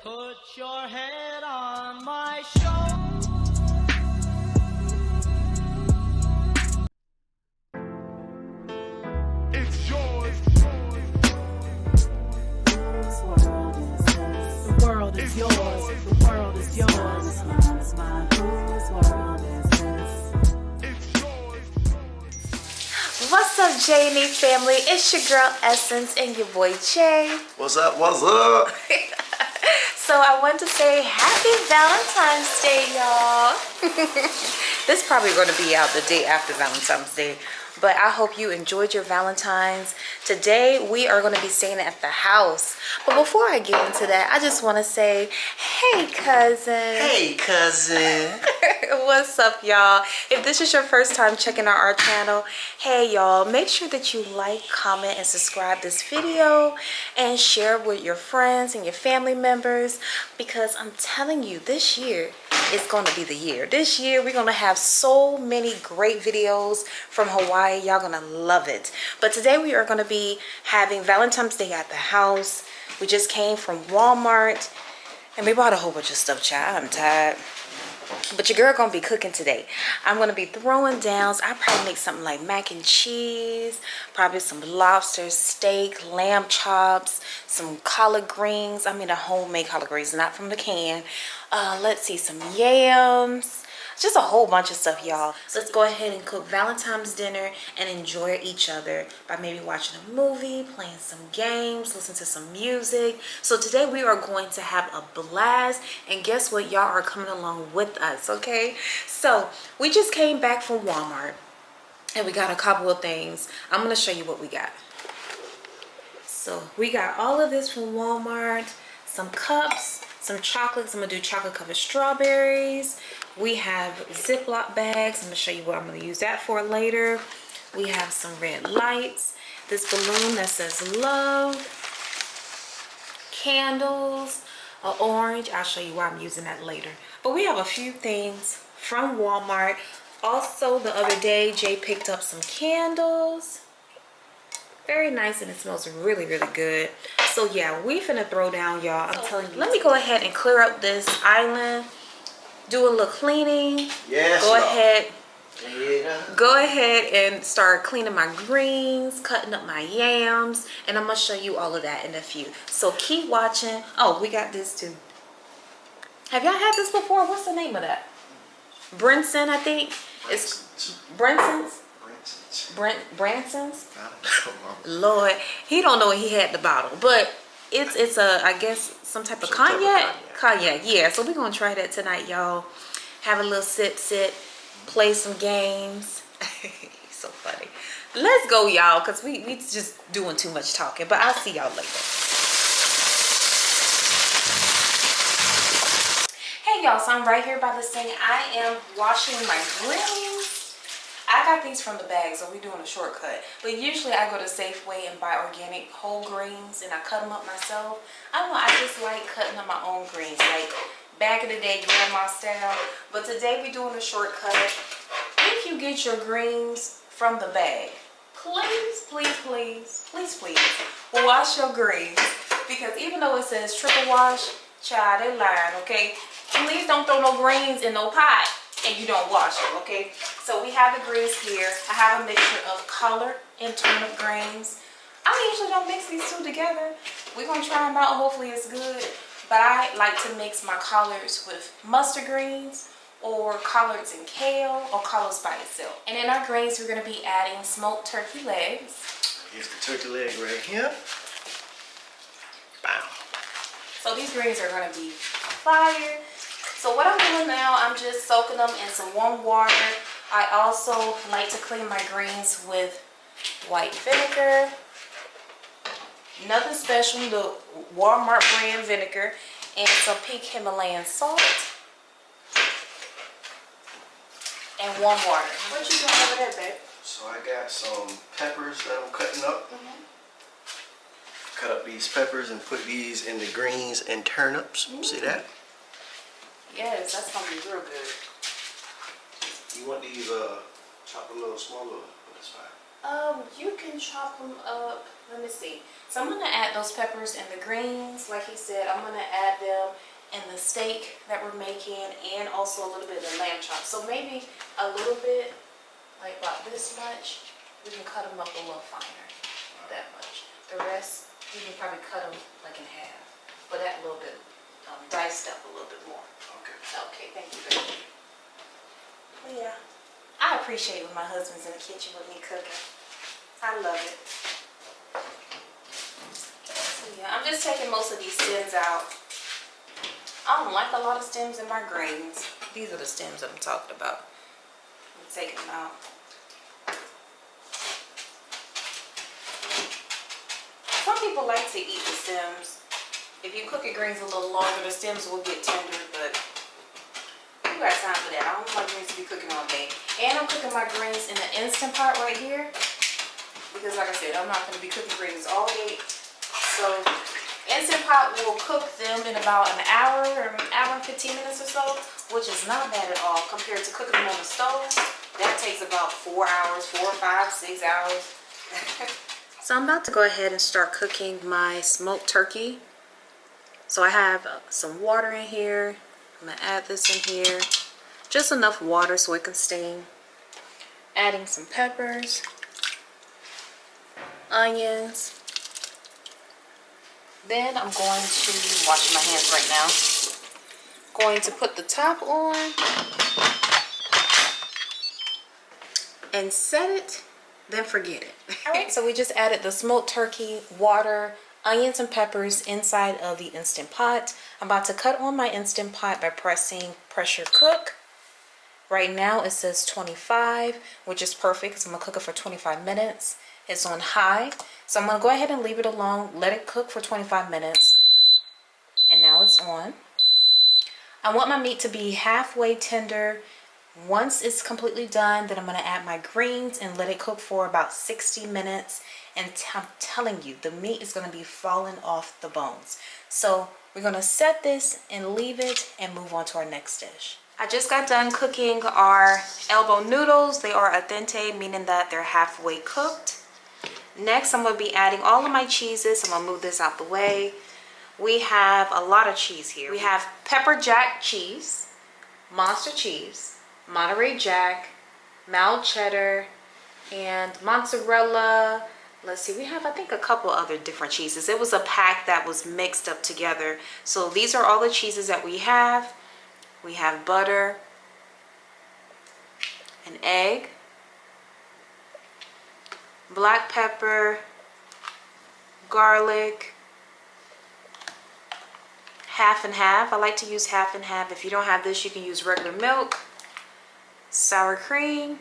Put your head on my shoulder. It's yours. Whose world is this? The world is yours. The world is yours. It's mine. Whose world is this? It's yours. What's up, JandE family? It's your girl Essence and your boy Jay. What's up? What's up? So I want to say happy Valentine's Day, y'all. This is probably going to be out the day after Valentine's Day, but I hope you enjoyed your Valentine's. Today we are going to be staying at the house, but before I get into that, I just want to say, hey cousin. Hey, cousin. What's up, y'all? If this is your first time checking out our channel, hey y'all, make sure that you like, comment, and subscribe this video and share with your friends and your family members, because I'm telling you, this year is going to be the year. This year we're going to have so many great videos from Hawaii. Y'all going to love it. But today we are going to be having Valentine's Day at the house. We just came from Walmart and we bought a whole bunch of stuff, child. I'm tired. But your girl gonna be cooking today. I'm gonna be throwing down. I probably make something like mac and cheese, probably some lobster, steak, lamb chops, some collard greens. I mean, a homemade collard greens, not from the can. Let's see, some yams. Just a whole bunch of stuff, y'all. Let's go ahead and cook Valentine's dinner and enjoy each other by maybe watching a movie, playing some games, listen to some music. So today we are going to have a blast, and guess what? Y'all are coming along with us, okay? So we just came back from Walmart and we got a couple of things. I'm gonna show you what we got. So we got all of this from Walmart, some cups, some chocolates. I'm gonna do chocolate covered strawberries. We have Ziploc bags. I'm gonna show you what I'm gonna use that for later. We have some red lights, this balloon that says love, candles, an orange. I'll show you why I'm using that later. But we have a few things from Walmart. Also, the other day Jay picked up some candles. Very nice, and it smells really, really good. So yeah, we finna throw down, y'all. I'm telling you. Let me go ahead and clear up this island. Do a little cleaning. Yes. Go ahead and start cleaning my greens, cutting up my yams, and I'm gonna show you all of that in a few. So keep watching. Oh, we got this too. Have y'all had this before? What's the name of that? Brinson, I think. It's Brinson's. Branson's. I don't know. Lord, he don't know he had the bottle, but it's a, I guess, some type of cognac. Cognac, yeah. So we're gonna try that tonight, y'all. Have a little sip, play some games. So funny. Let's go, y'all, because we just doing too much talking. But I'll see y'all later. Hey y'all, so I'm right here by the sink. I am washing my greens. I got these from the bag, so we're doing a shortcut. But usually I go to Safeway and buy organic whole greens and I cut them up myself. I don't know, I just like cutting up my own greens, like back in the day, grandma style. But today we're doing a shortcut. If you get your greens from the bag, please, please, please, please, please, wash your greens. Because even though it says triple wash, child, they lying, okay? Please don't throw no greens in no pot and you don't wash it, okay? So we have the greens here. I have a mixture of collard and turnip greens. I usually don't mix these two together. We're gonna try them out, hopefully it's good. But I like to mix my collards with mustard greens, or collards and kale, or collards by itself. And in our greens, we're gonna be adding smoked turkey legs. Here's the turkey leg right here. Bam. So these greens are gonna be fire. So what I'm doing now, I'm just soaking them in some warm water. I also like to clean my greens with white vinegar. Nothing special, the Walmart brand vinegar, and some pink Himalayan salt. And warm water. What you doing over there, babe? So I got some peppers that I'm cutting up. Cut up these peppers and put these in the greens and turnips. See that? Yes, that's gonna be real good. You want these chopped a little smaller, but it's fine. You can chop them up. Let me see. So I'm gonna add those peppers and the greens. Like he said, I'm gonna add them in the steak that we're making, and also a little bit of lamb chop. So maybe a little bit, like about this much. We can cut them up a little finer, that much. The rest, we can probably cut them like in half, but that little bit diced up a little bit more. Okay. Okay, thank you, baby. Well, yeah, I appreciate when my husband's in the kitchen with me cooking. I love it. So yeah, I'm just taking most of these stems out. I don't like a lot of stems in my greens. These are the stems that I'm talking about. I'm taking them out. Some people like to eat the stems. If you cook your greens a little longer, the stems will get tender, but you got time for that. I don't want my greens to be cooking all day. And I'm cooking my greens in the Instant Pot right here. Because like I said, I'm not going to be cooking greens all day. So Instant Pot will cook them in about an hour or an hour and 15 minutes or so, which is not bad at all compared to cooking them on the stove. That takes about 4 hours, 4, 5, 6 hours. So I'm about to go ahead and start cooking my smoked turkey. So I have some water in here. I'm going to add this in here. Just enough water so it can steam. Adding some peppers, onions. Then I'm going to wash my hands right now. Going to put the top on and set it, then forget it. Alright, so we just added the smoked turkey, water, onions and peppers inside of the Instant Pot. I'm about to cut on my Instant Pot by pressing pressure cook. Right now it says 25, which is perfect because I'm going to cook it for 25 minutes. It's on high. So I'm going to go ahead and leave it alone, let it cook for 25 minutes. And now it's on. I want my meat to be halfway tender. Once it's completely done, then I'm going to add my greens and let it cook for about 60 minutes. And I'm telling you, the meat is going to be falling off the bones. So we're going to set this and leave it and move on to our next dish. I just got done cooking our elbow noodles. They are al dente, meaning that they're halfway cooked. Next, I'm going to be adding all of my cheeses. I'm going to move this out the way. We have a lot of cheese here. We have pepper jack cheese, monster cheese, Monterey Jack, mild cheddar, and mozzarella. Let's see, we have I think a couple other different cheeses. It was a pack that was mixed up together. So these are all the cheeses that we have. We have butter, an egg, black pepper, garlic, half and half. I like to use half and half. If you don't have this, you can use regular milk, sour cream,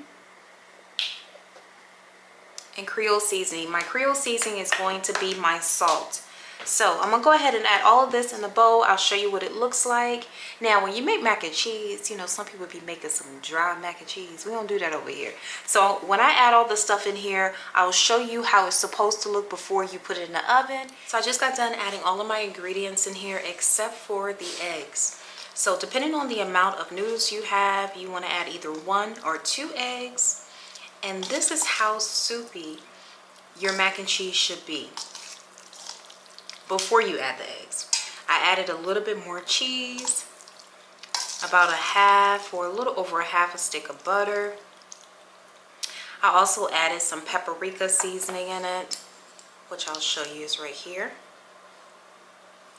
and Creole seasoning. My Creole seasoning is going to be my salt. So I'm gonna go ahead and add all of this in the bowl. I'll show you what it looks like. Now when you make mac and cheese, you know, some people be making some dry mac and cheese. We don't do that over here. So when I add all the stuff in here, I'll show you how it's supposed to look before you put it in the oven. So I just got done adding all of my ingredients in here except for the eggs. So depending on the amount of noodles you have, you want to add either 1 or 2 eggs. And this is how soupy your mac and cheese should be before you add the eggs. I added a little bit more cheese, about a half or a little over a half a stick of butter. I also added some paprika seasoning in it, which I'll show you is right here.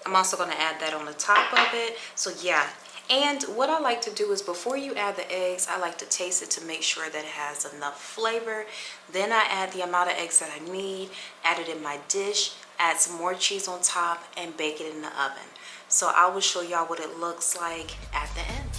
I'm also going to add that on the top of it. So yeah, and what I like to do is before you add the eggs, I like to taste it to make sure that it has enough flavor. Then I add the amount of eggs that I need, add it in my dish, add some more cheese on top, and bake it in the oven. So I will show y'all what it looks like at the end.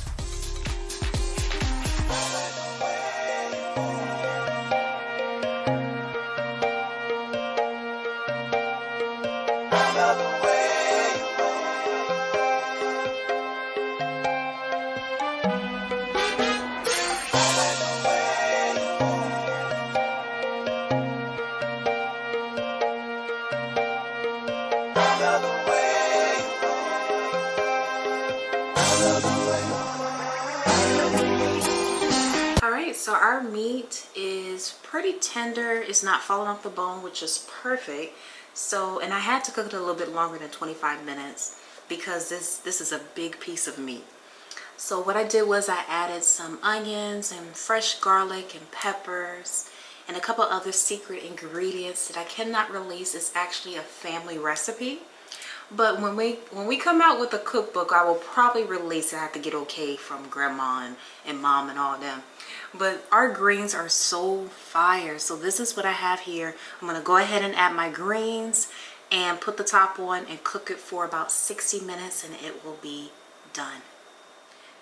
so our meat is pretty tender. It's not falling off the bone, which is perfect. So, and I had to cook it a little bit longer than 25 minutes because this is a big piece of meat. So what I did was I added some onions and fresh garlic and peppers and a couple other secret ingredients that I cannot release. It's actually a family recipe. But when we come out with a cookbook, I will probably release it. I have to get okay from grandma and mom and all them. But our greens are so fire. So this is what I have here. I'm going to go ahead and add my greens and put the top on and cook it for about 60 minutes and it will be done.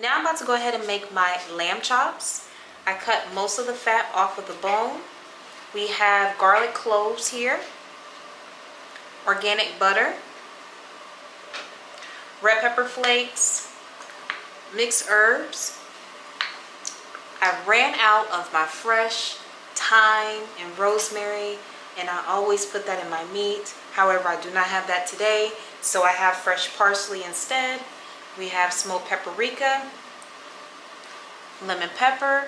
Now I'm about to go ahead and make my lamb chops. I cut most of the fat off of the bone. We have garlic cloves here, organic butter, red pepper flakes, mixed herbs. I ran out of my fresh thyme and rosemary, and I always put that in my meat. However, I do not have that today, so I have fresh parsley instead. We have smoked paprika, lemon pepper,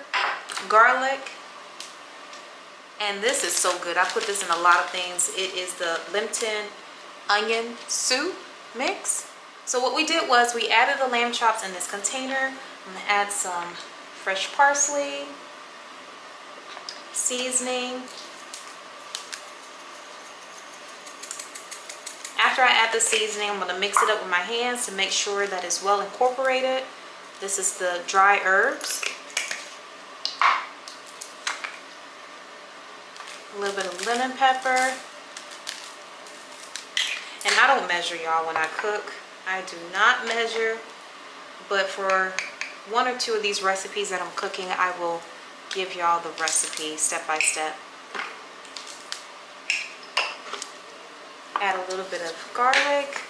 garlic, and this is so good. I put this in a lot of things. It is the Valentine onion soup mix. So what we did was we added the lamb chops in this container. I'm gonna add some fresh parsley, seasoning. After I add the seasoning, I'm going to mix it up with my hands to make sure that it's well incorporated. This is the dry herbs. A little bit of lemon pepper. And I don't measure, y'all, when I cook. I do not measure. But for one or two of these recipes that I'm cooking, I will give y'all the recipe step by step. Add a little bit of garlic.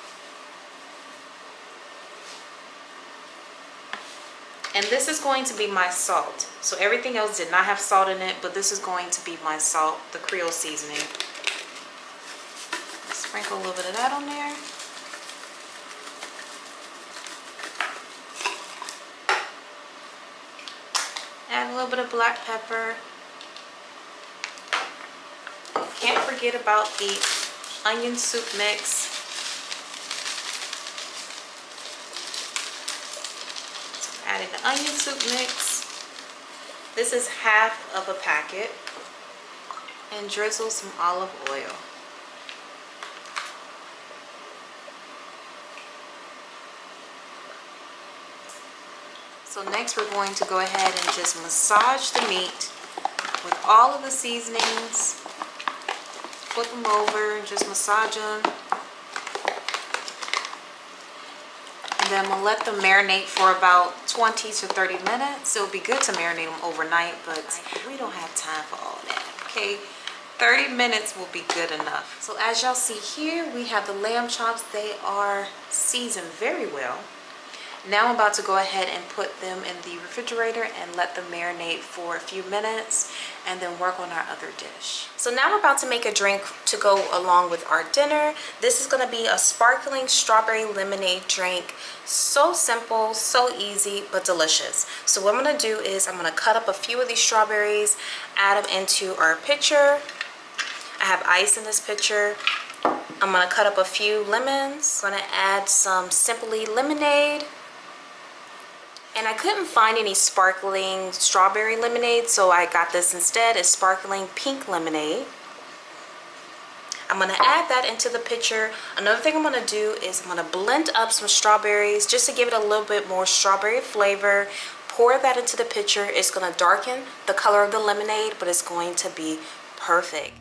And this is going to be my salt. So everything else did not have salt in it, but this is going to be my salt, the Creole seasoning. Sprinkle a little bit of that on there. Add a little bit of black pepper. Can't forget about the onion soup mix. Adding the onion soup mix. This is half of a packet. And drizzle some olive oil. So next we're going to go ahead and just massage the meat with all of the seasonings. Flip them over and just massage them. And then I'm going to let them marinate for about 20 to 30 minutes. It would be good to marinate them overnight, but we don't have time for all that, okay? 30 minutes will be good enough. So as y'all see here, we have the lamb chops. They are seasoned very well. Now I'm about to go ahead and put them in the refrigerator and let them marinate for a few minutes and then work on our other dish. So now we're about to make a drink to go along with our dinner. This is going to be a sparkling strawberry lemonade drink. So simple, so easy, but delicious. So what I'm going to do is I'm going to cut up a few of these strawberries, add them into our pitcher. I have ice in this pitcher. I'm going to cut up a few lemons. I'm going to add some Simply lemonade. And I couldn't find any sparkling strawberry lemonade, so I got this instead. It's sparkling pink lemonade. I'm going to add that into the pitcher. Another thing I'm going to do is I'm going to blend up some strawberries just to give it a little bit more strawberry flavor. Pour that into the pitcher. It's going to darken the color of the lemonade, but it's going to be perfect.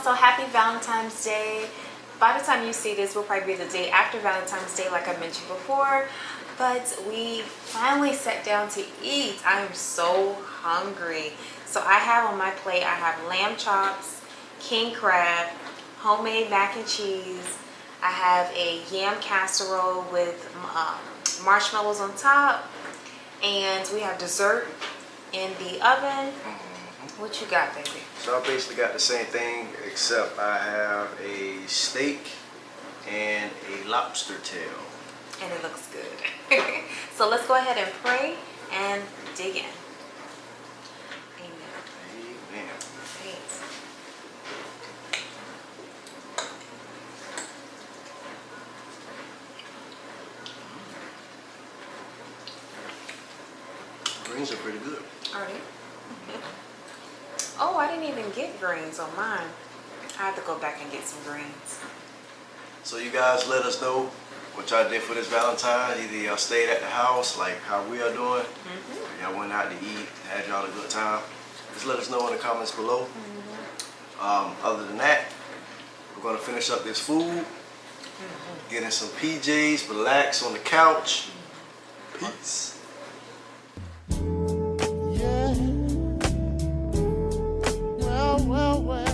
also happy Valentine's Day. By the time you see this, will probably be the day after Valentine's Day, like I mentioned before. But we finally sat down to eat. I am so hungry. So I have on my plate, I have lamb chops, king crab, homemade mac and cheese. I have a yam casserole with marshmallows on top. And we have dessert in the oven. What you got, baby? So I basically got the same thing, except I have a steak and a lobster tail. And it looks good. So let's go ahead and pray and dig in. Amen. Amen. Thanks. Greens are pretty good. Are they? Oh, I didn't even get greens on mine. I have to go back and get some greens. So you guys let us know what y'all did for this Valentine. Either y'all stayed at the house like how we are doing, or y'all went out to eat, had y'all a good time. Just let us know in the comments below. Other than that, we're gonna finish up this food, get in some PJs, relax on the couch. Peace. Yeah. Well.